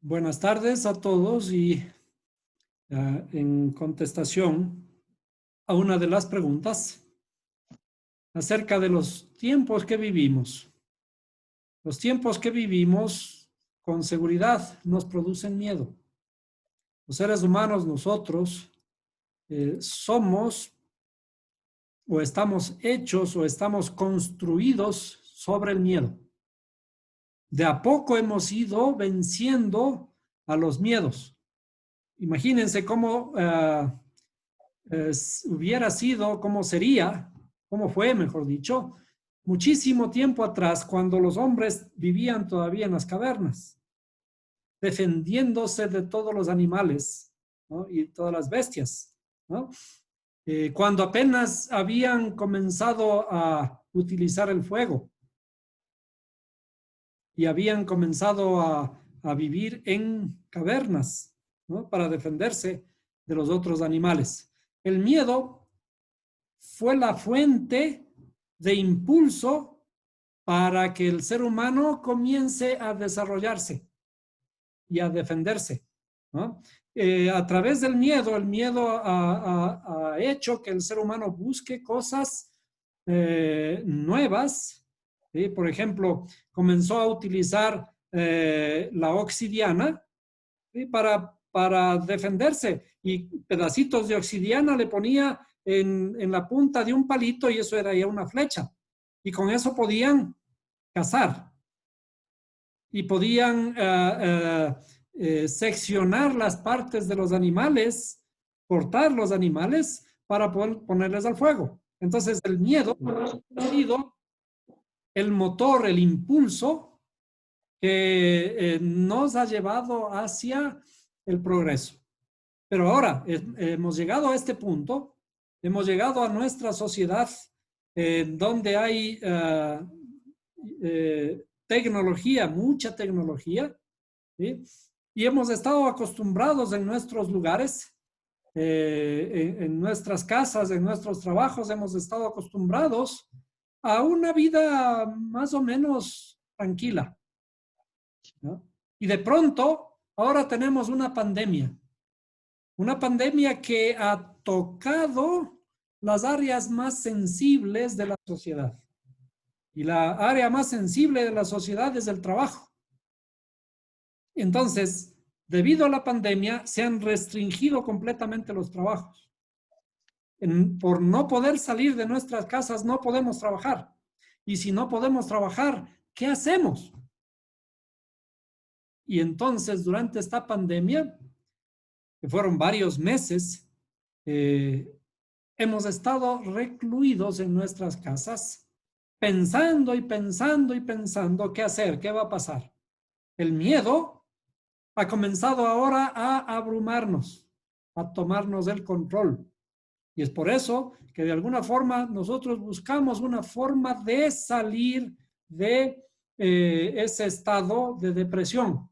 Buenas tardes a todos y en contestación a una de las preguntas acerca de los tiempos que vivimos. Los tiempos que vivimos con seguridad nos producen miedo. Los seres humanos, nosotros, somos o estamos hechos o estamos construidos sobre el miedo. De a poco hemos ido venciendo a los miedos. Imagínense cómo hubiera sido, cómo sería, cómo fue, mejor dicho, muchísimo tiempo atrás, cuando los hombres vivían todavía en las cavernas, defendiéndose de todos los animales, ¿no? Y todas las bestias, ¿no? Cuando apenas habían comenzado a utilizar el fuego y habían comenzado a vivir en cavernas, ¿no? Para defenderse de los otros animales. El miedo fue la fuente de impulso para que el ser humano comience a desarrollarse y a defenderse, ¿no? A través del miedo, el miedo ha hecho que el ser humano busque cosas nuevas, ¿sí? Por ejemplo, comenzó a utilizar la obsidiana, ¿sí? para defenderse, y pedacitos de obsidiana le ponía en la punta de un palito y eso era ya una flecha. Y con eso podían cazar y podían seccionar las partes de los animales, cortar los animales para poder ponerles al fuego. Entonces el miedo ha sido el motor, el impulso que nos ha llevado hacia el progreso. Pero ahora hemos llegado a este punto, hemos llegado a nuestra sociedad donde hay tecnología, mucha tecnología, ¿sí? Y hemos estado acostumbrados en nuestros lugares, en nuestras casas, en nuestros trabajos, hemos estado acostumbrados a una vida más o menos tranquila, ¿no? Y de pronto, ahora tenemos una pandemia que ha tocado las áreas más sensibles de la sociedad. Y la área más sensible de la sociedad es el trabajo. Entonces, debido a la pandemia, se han restringido completamente los trabajos. Por no poder salir de nuestras casas, no podemos trabajar. Y si no podemos trabajar, ¿qué hacemos? Y entonces, durante esta pandemia, que fueron varios meses, hemos estado recluidos en nuestras casas, pensando y pensando y pensando qué hacer, qué va a pasar. El miedo ha comenzado ahora a abrumarnos, a tomarnos el control. Y es por eso que de alguna forma nosotros buscamos una forma de salir de ese estado de depresión.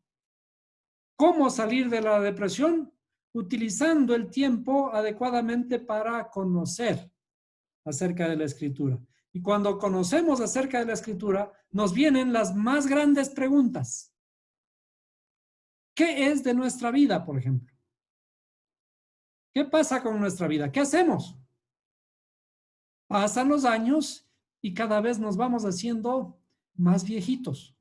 ¿Cómo salir de la depresión? Utilizando el tiempo adecuadamente para conocer acerca de la escritura. Y cuando conocemos acerca de la escritura, nos vienen las más grandes preguntas. ¿Qué es de nuestra vida, por ejemplo? ¿Qué pasa con nuestra vida? ¿Qué hacemos? Pasan los años y cada vez nos vamos haciendo más viejitos.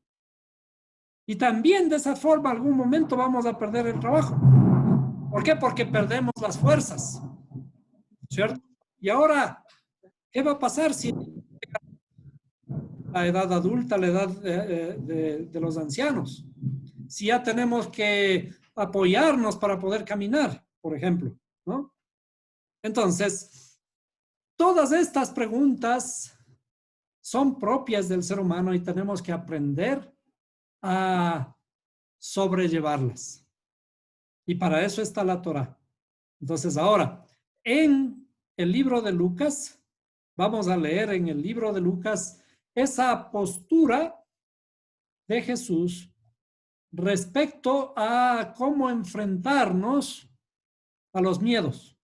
Y también de esa forma, algún momento vamos a perder el trabajo. ¿Por qué? Porque perdemos las fuerzas, ¿cierto? Y ahora, ¿qué va a pasar si la edad adulta, la edad de los ancianos? Si ya tenemos que apoyarnos para poder caminar, por ejemplo, ¿no? Entonces, todas estas preguntas son propias del ser humano y tenemos que aprender a sobrellevarlas. Y para eso está la Torá. Entonces, ahora, en el libro de Lucas, vamos a leer en el libro de Lucas esa postura de Jesús respecto a cómo enfrentarnos a los miedos.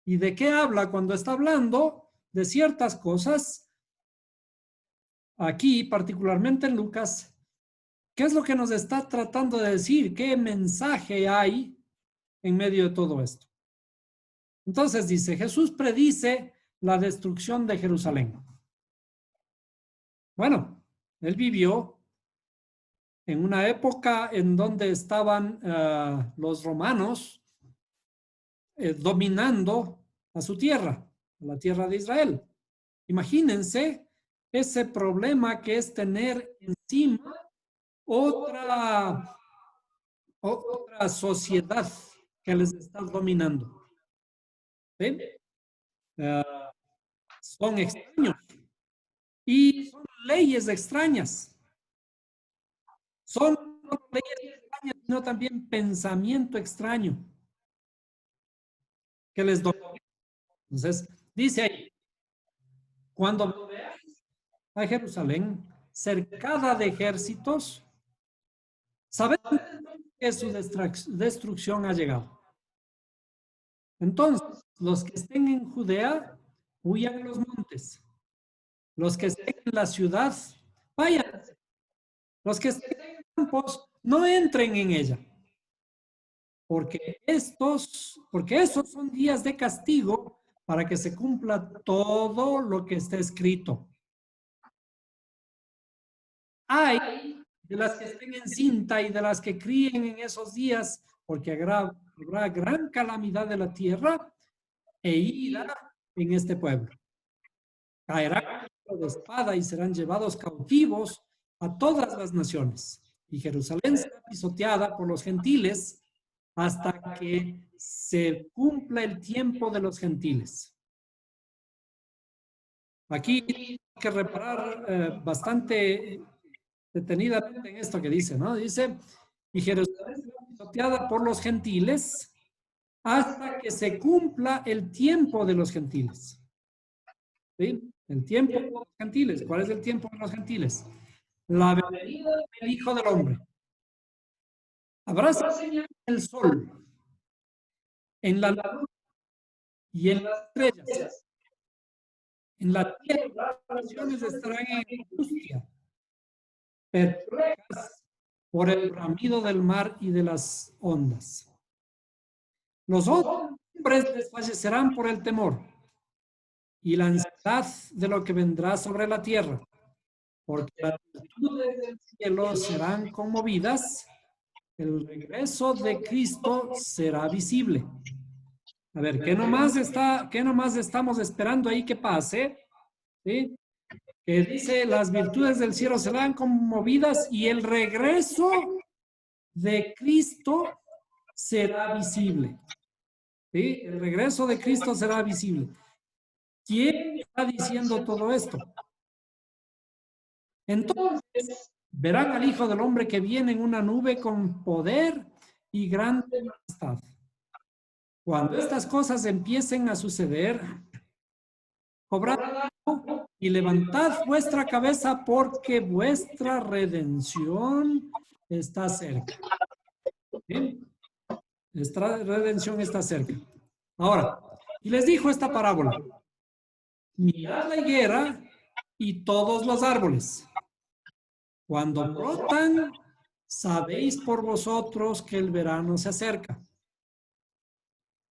¿Y de qué habla cuando está hablando de ciertas cosas? Aquí, particularmente en Lucas, ¿Qué es lo que nos está tratando de decir? ¿Qué mensaje hay en medio de todo esto? Entonces dice, Jesús predice la destrucción de Jerusalén. Bueno, él vivió en una época en donde estaban los romanos dominando a su tierra, a la tierra de Israel. Imagínense ese problema que es tener encima otra sociedad que les está dominando. ¿Sí? Son extraños y son leyes extrañas. Son leyes extrañas, sino también pensamiento extraño que les domina. Entonces, dice ahí, cuando veáis a Jerusalén cercada de ejércitos, sabed que su destrucción ha llegado. Entonces, los que estén en Judea, huyan a los montes. Los que estén en la ciudad, vayan. Los que estén en campos, no entren en ella. Porque esos son días de castigo para que se cumpla todo lo que está escrito. Hay de las que estén en cinta y de las que críen en esos días, porque habrá gran calamidad de la tierra e ira en este pueblo. Caerán de espada y serán llevados cautivos a todas las naciones. Y Jerusalén será pisoteada por los gentiles hasta que se cumpla el tiempo de los gentiles. Aquí hay que reparar bastante detenidamente en esto que dice, ¿no? Dice, y Jerusalén será pisoteada por los gentiles hasta que se cumpla el tiempo de los gentiles. ¿Sí? El tiempo de los gentiles. ¿Cuál es el tiempo de los gentiles? La venida del Hijo del Hombre. Habrá señal en el sol, en la luna y en las estrellas. En la tierra las naciones estarán en angustia, perplejas por el bramido del mar y de las ondas. Los hombres desfallecerán por el temor y la ansiedad de lo que vendrá sobre la tierra, porque las virtudes del cielo serán conmovidas, el regreso de Cristo será visible. A ver, ¿qué nomás estamos esperando ahí que pase? ¿Sí? Que dice, las virtudes del cielo serán conmovidas y el regreso de Cristo será visible. ¿Sí? El regreso de Cristo será visible. ¿Quién está diciendo todo esto? Entonces, verán al Hijo del Hombre que viene en una nube con poder y grande majestad. Cuando estas cosas empiecen a suceder, cobrad y levantad vuestra cabeza porque vuestra redención está cerca. ¿Bien? Esta redención está cerca. Ahora, y les dijo esta parábola. Mirad la higuera y todos los árboles. Cuando brotan, sabéis por vosotros que el verano se acerca.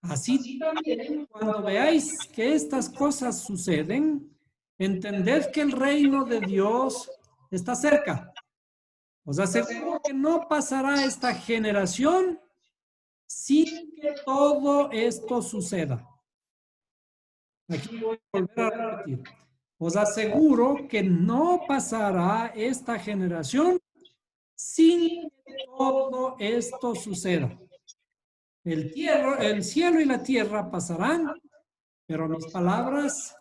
Así también, cuando veáis que estas cosas suceden, entended que el reino de Dios está cerca. Os aseguro que no pasará esta generación sin que todo esto suceda. Aquí voy a volver a repetir. Os aseguro que no pasará esta generación sin que todo esto suceda. El cielo y la tierra pasarán, pero mis palabras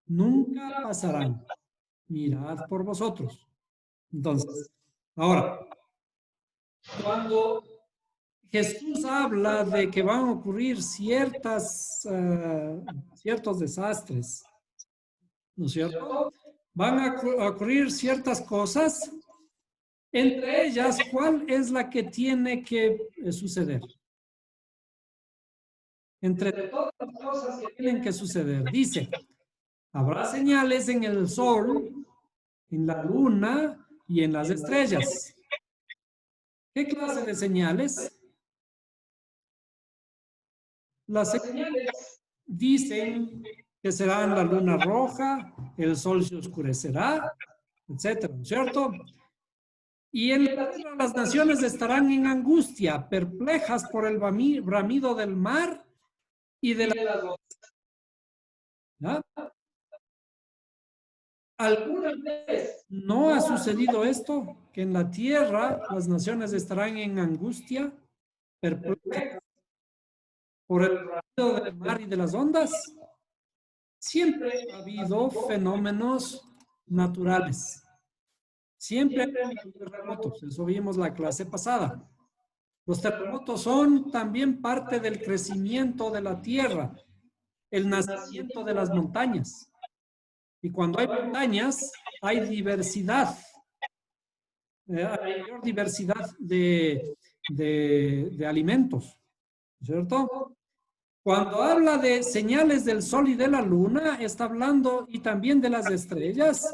nunca pasarán. Mirad por vosotros. Entonces, ahora, cuando Jesús habla de que van a ocurrir ciertos desastres, ¿no es cierto? Van a ocurrir ciertas cosas, entre ellas, ¿cuál es la que tiene que suceder? Entre todas las cosas que tienen que suceder, dice, habrá señales en el sol, en la luna y en las estrellas. ¿Qué clase de señales? Las señales dicen que serán la luna roja, el sol se oscurecerá, etcétera, ¿no es cierto? Y en la tierra las naciones estarán en angustia, perplejas por el bramido del mar y de la... ¿Ya? ¿Alguna vez no ha sucedido esto? Que en la tierra las naciones estarán en angustia, perplejas por el bramido del mar y de las ondas. Siempre ha habido fenómenos naturales. Siempre ha habido terremotos. Eso vimos la clase pasada. Los terremotos son también parte del crecimiento de la tierra, el nacimiento de las montañas. Y cuando hay montañas, hay diversidad. Hay mayor diversidad de alimentos, ¿cierto? Cuando habla de señales del sol y de la luna, está hablando y también de las estrellas.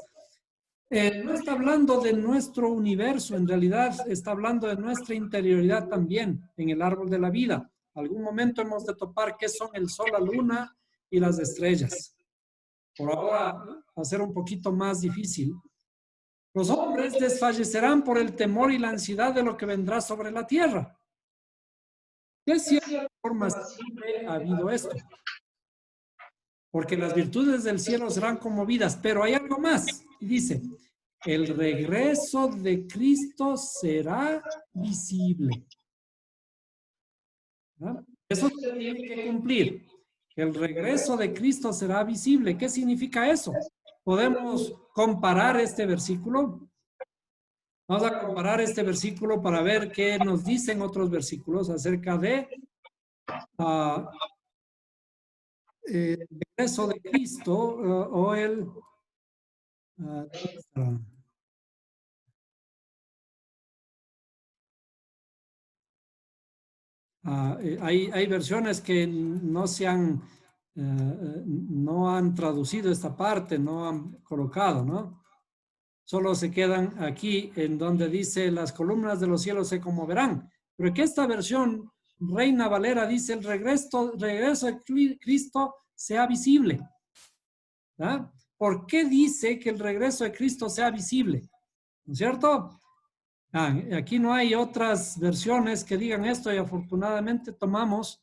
No está hablando de nuestro universo, en realidad está hablando de nuestra interioridad también, en el árbol de la vida. Algún momento hemos de topar qué son el sol, la luna y las estrellas. Por ahora va a ser un poquito más difícil. Los hombres desfallecerán por el temor y la ansiedad de lo que vendrá sobre la tierra. De cierta forma siempre ha habido esto. Porque las virtudes del cielo serán conmovidas, pero hay algo más. Dice, el regreso de Cristo será visible. ¿No? Eso se tiene que cumplir. El regreso de Cristo será visible. ¿Qué significa eso? ¿Podemos comparar este versículo? Vamos a comparar este versículo para ver qué nos dicen otros versículos acerca de el regreso de Cristo o el... hay versiones que no han traducido esta parte, no han colocado, ¿no? Solo se quedan aquí en donde dice las columnas de los cielos se conmoverán. Pero que esta versión, Reina Valera, dice el regreso de Cristo sea visible. ¿Ah? ¿Por qué dice que el regreso de Cristo sea visible? ¿No es cierto? Aquí no hay otras versiones que digan esto y afortunadamente tomamos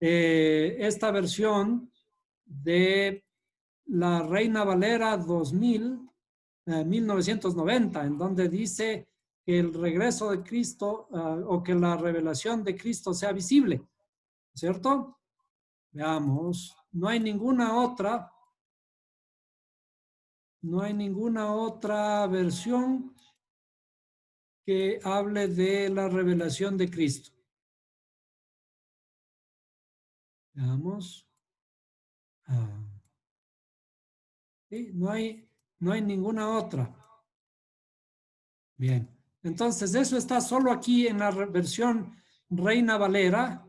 esta versión de la Reina Valera 1990, en donde dice que el regreso de Cristo o que la revelación de Cristo sea visible, ¿cierto? Veamos, no hay ninguna otra versión que hable de la revelación de Cristo. Veamos. ¿Sí? No hay ninguna otra. Bien. Entonces, eso está solo aquí en la versión Reina Valera.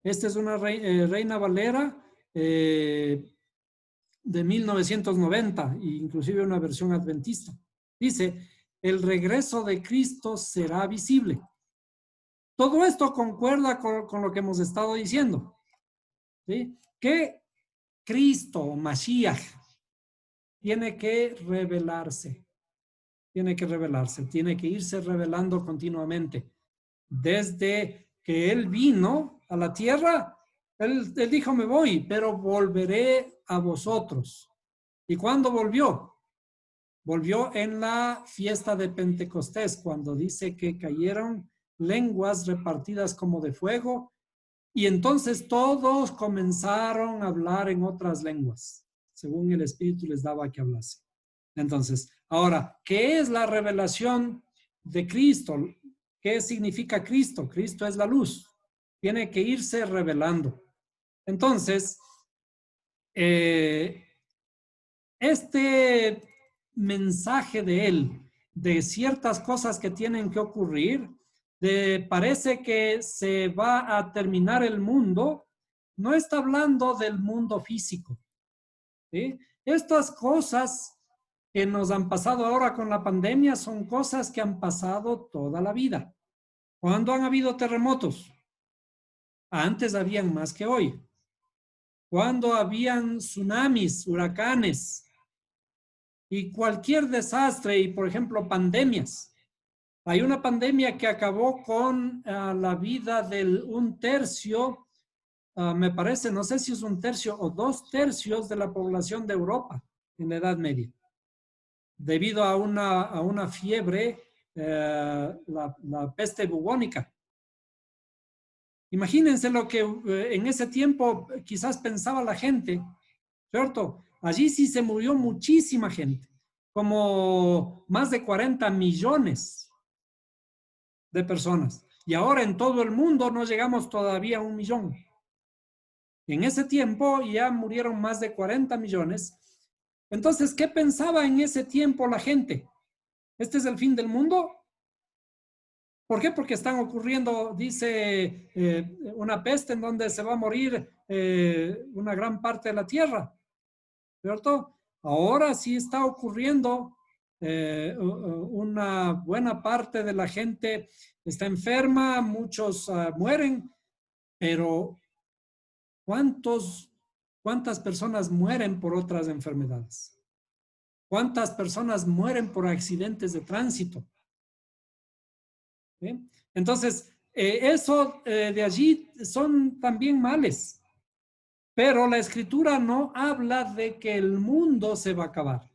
Esta es una Reina Valera de 1990, inclusive una versión adventista. Dice, el regreso de Cristo será visible. Todo esto concuerda con lo que hemos estado diciendo. ¿Sí? Que Cristo, Mashiach, tiene que revelarse. Tiene que irse revelando continuamente. Desde que Él vino a la tierra, él dijo, me voy, pero volveré a vosotros. ¿Y cuándo volvió? Volvió en la fiesta de Pentecostés, cuando dice que cayeron lenguas repartidas como de fuego, y entonces todos comenzaron a hablar en otras lenguas, según el Espíritu les daba que hablase. Entonces, ahora, ¿qué es la revelación de Cristo? ¿Qué significa Cristo? Cristo es la luz. Tiene que irse revelando. Entonces, este mensaje de él, de ciertas cosas que tienen que ocurrir, parece que se va a terminar el mundo, no está hablando del mundo físico. ¿Sí? Estas cosas que nos han pasado ahora con la pandemia son cosas que han pasado toda la vida. ¿Cuándo han habido terremotos? Antes habían más que hoy. ¿Cuándo habían tsunamis, huracanes y cualquier desastre y, por ejemplo, pandemias? Hay una pandemia que acabó con la vida de un tercio, me parece, no sé si es un tercio o 2 tercios de la población de Europa en la Edad Media, debido a una fiebre, la peste bubónica. Imagínense lo que en ese tiempo quizás pensaba la gente, ¿cierto? Allí sí se murió muchísima gente, como más de 40 millones de personas. Y ahora en todo el mundo no llegamos todavía a 1 millón. En ese tiempo ya murieron más de 40 millones. Entonces, ¿qué pensaba en ese tiempo la gente? ¿Este es el fin del mundo? ¿Por qué? Porque están ocurriendo, dice, una peste en donde se va a morir una gran parte de la tierra, ¿cierto? Ahora sí está ocurriendo, una buena parte de la gente está enferma, muchos mueren, pero ¿cuántas personas mueren por otras enfermedades? ¿Cuántas personas mueren por accidentes de tránsito? ¿Sí? Entonces, eso de allí son también males, pero la escritura no habla de que el mundo se va a acabar.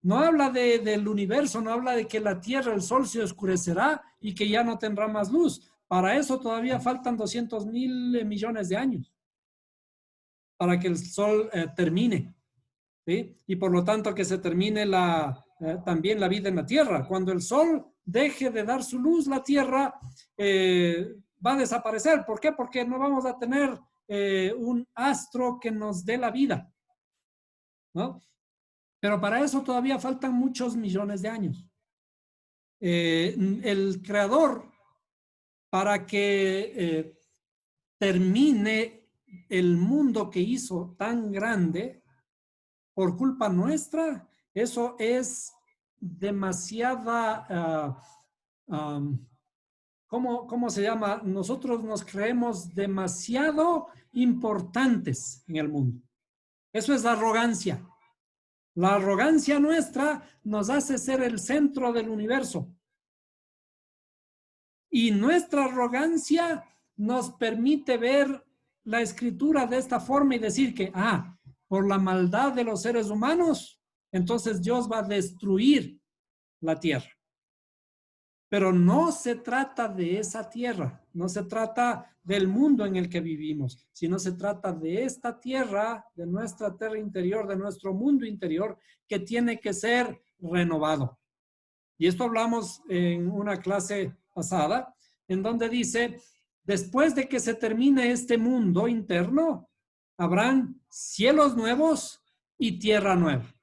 No habla del universo, no habla de que la tierra, el sol se oscurecerá y que ya no tendrá más luz. Para eso todavía faltan 200.000 millones de años para que el sol termine, ¿sí? Y por lo tanto que se termine también la vida en la tierra. Cuando el sol deje de dar su luz, la tierra va a desaparecer. ¿Por qué? Porque no vamos a tener un astro que nos dé la vida, ¿no? Pero para eso todavía faltan muchos millones de años. El creador, para que termine el mundo que hizo tan grande, por culpa nuestra, eso es demasiada, ¿cómo se llama? Nosotros nos creemos demasiado importantes en el mundo. Eso es arrogancia. La arrogancia nuestra nos hace ser el centro del universo. Y nuestra arrogancia nos permite ver la escritura de esta forma y decir que, por la maldad de los seres humanos, entonces Dios va a destruir la tierra. Pero no se trata de esa tierra, no se trata del mundo en el que vivimos, sino se trata de esta tierra, de nuestra tierra interior, de nuestro mundo interior, que tiene que ser renovado. Y esto hablamos en una clase pasada, en donde dice, después de que se termine este mundo interno, habrán cielos nuevos y tierra nueva.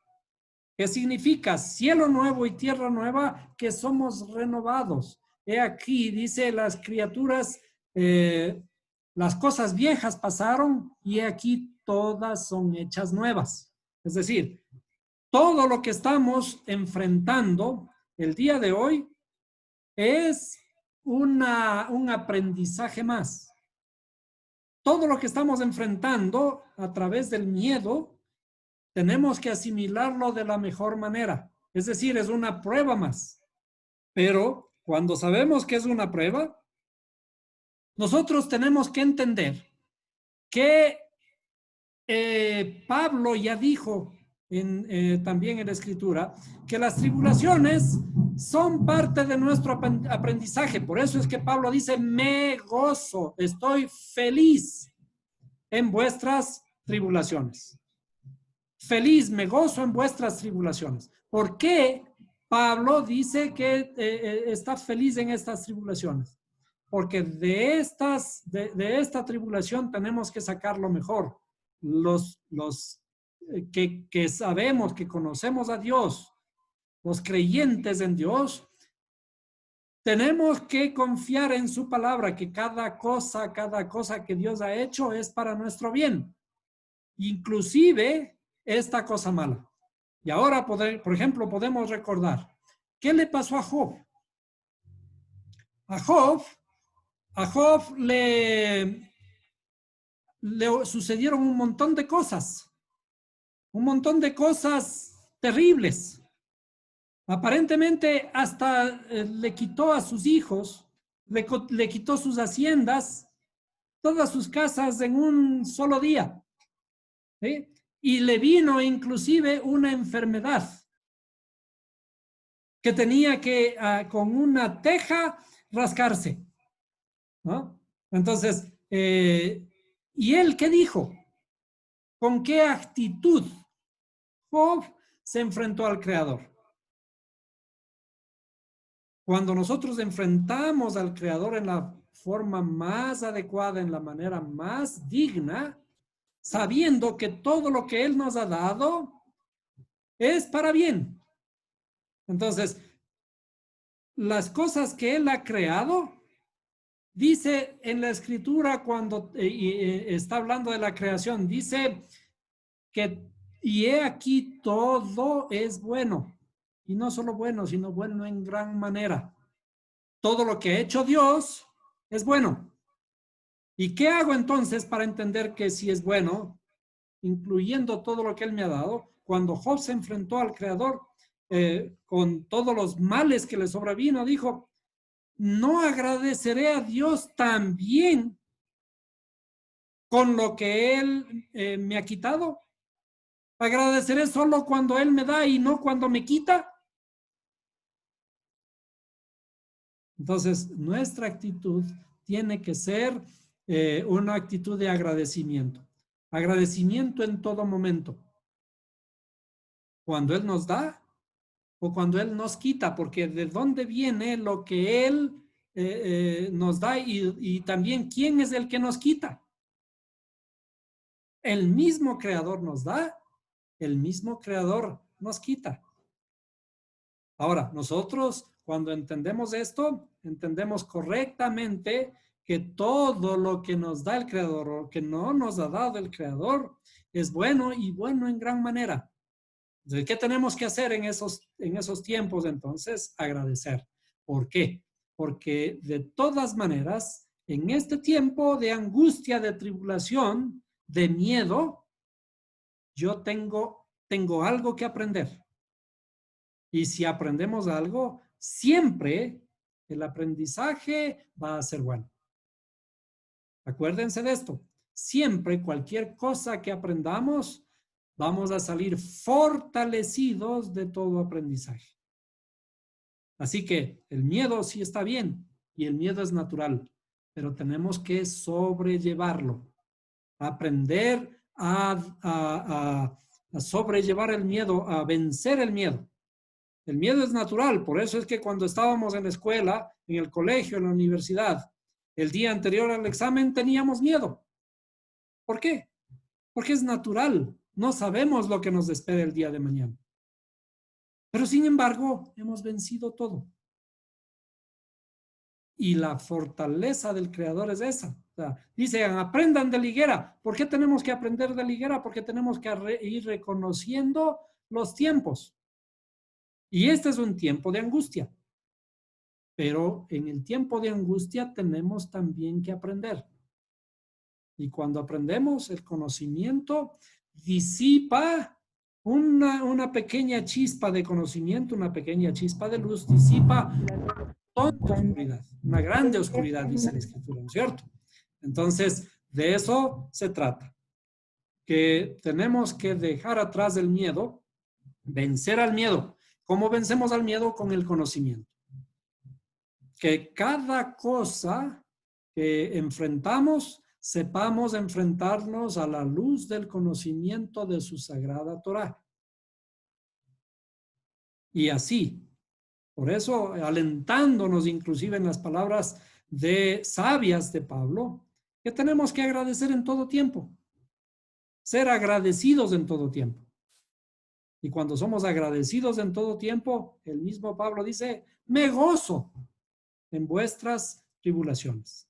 ¿Qué significa? Cielo nuevo y tierra nueva, que somos renovados. He aquí, dice, las criaturas, las cosas viejas pasaron y he aquí todas son hechas nuevas. Es decir, todo lo que estamos enfrentando el día de hoy es un aprendizaje más. Todo lo que estamos enfrentando a través del miedo, tenemos que asimilarlo de la mejor manera. Es decir, es una prueba más. Pero cuando sabemos que es una prueba, nosotros tenemos que entender que Pablo ya dijo también en la Escritura que las tribulaciones son parte de nuestro aprendizaje. Por eso es que Pablo dice, me gozo, estoy feliz en vuestras tribulaciones. Feliz, me gozo en vuestras tribulaciones. ¿Por qué Pablo dice que está feliz en estas tribulaciones? Porque de esta tribulación tenemos que sacar lo mejor. Los que sabemos, que conocemos a Dios, los creyentes en Dios, tenemos que confiar en su palabra, que cada cosa que Dios ha hecho es para nuestro bien. Inclusive esta cosa mala. Y ahora, por ejemplo, podemos recordar, ¿qué le pasó a Job? A Job le sucedieron un montón de cosas terribles. Aparentemente hasta le quitó a sus hijos, le quitó sus haciendas, todas sus casas en un solo día. ¿Sí? Y le vino inclusive una enfermedad que tenía que con una teja rascarse, ¿no? Entonces, ¿y él qué dijo? ¿Con qué actitud Job se enfrentó al Creador? Cuando nosotros enfrentamos al Creador en la forma más adecuada, en la manera más digna, sabiendo que todo lo que Él nos ha dado es para bien. Entonces, las cosas que Él ha creado, dice en la Escritura cuando está hablando de la creación, dice que, y he aquí todo es bueno. Y no solo bueno, sino bueno en gran manera. Todo lo que ha hecho Dios es bueno. ¿Y qué hago entonces para entender que sí es bueno, incluyendo todo lo que Él me ha dado? Cuando Job se enfrentó al Creador con todos los males que le sobrevino, dijo, no agradeceré a Dios también con lo que Él me ha quitado. Agradeceré solo cuando Él me da y no cuando me quita. Entonces, nuestra actitud tiene que ser una actitud de agradecimiento. Agradecimiento en todo momento. Cuando Él nos da o cuando Él nos quita, porque de dónde viene lo que Él nos da y también quién es el que nos quita. El mismo Creador nos da, el mismo Creador nos quita. Ahora, nosotros cuando entendemos esto, entendemos correctamente que todo lo que nos da el Creador o que no nos ha dado el Creador es bueno y bueno en gran manera. Entonces, ¿qué tenemos que hacer en esos tiempos entonces? Agradecer. ¿Por qué? Porque de todas maneras, en este tiempo de angustia, de tribulación, de miedo, yo tengo algo que aprender. Y si aprendemos algo, siempre el aprendizaje va a ser bueno. Acuérdense de esto. Siempre cualquier cosa que aprendamos, vamos a salir fortalecidos de todo aprendizaje. Así que el miedo sí está bien y el miedo es natural, pero tenemos que sobrellevarlo. Aprender a sobrellevar el miedo, a vencer el miedo. El miedo es natural, por eso es que cuando estábamos en la escuela, en el colegio, en la universidad, el día anterior al examen teníamos miedo. ¿Por qué? Porque es natural. No sabemos lo que nos espera el día de mañana. Pero sin embargo, hemos vencido todo. Y la fortaleza del Creador es esa. O sea, dicen, aprendan de la higuera. ¿Por qué tenemos que aprender de la higuera? Porque tenemos que ir reconociendo los tiempos. Y este es un tiempo de angustia. Pero en el tiempo de angustia tenemos también que aprender. Y cuando aprendemos, el conocimiento disipa una pequeña chispa de conocimiento, una pequeña chispa de luz, disipa toda oscuridad, una grande oscuridad, dice la Escritura, ¿no es cierto? Entonces, de eso se trata, que tenemos que dejar atrás el miedo, vencer al miedo. ¿Cómo vencemos al miedo? Con el conocimiento. Que cada cosa que enfrentamos, sepamos enfrentarnos a la luz del conocimiento de su sagrada Torá. Y así, por eso, alentándonos inclusive en las palabras sabias de Pablo, que tenemos que agradecer en todo tiempo, ser agradecidos en todo tiempo. Y cuando somos agradecidos en todo tiempo, el mismo Pablo dice, me gozo en vuestras tribulaciones.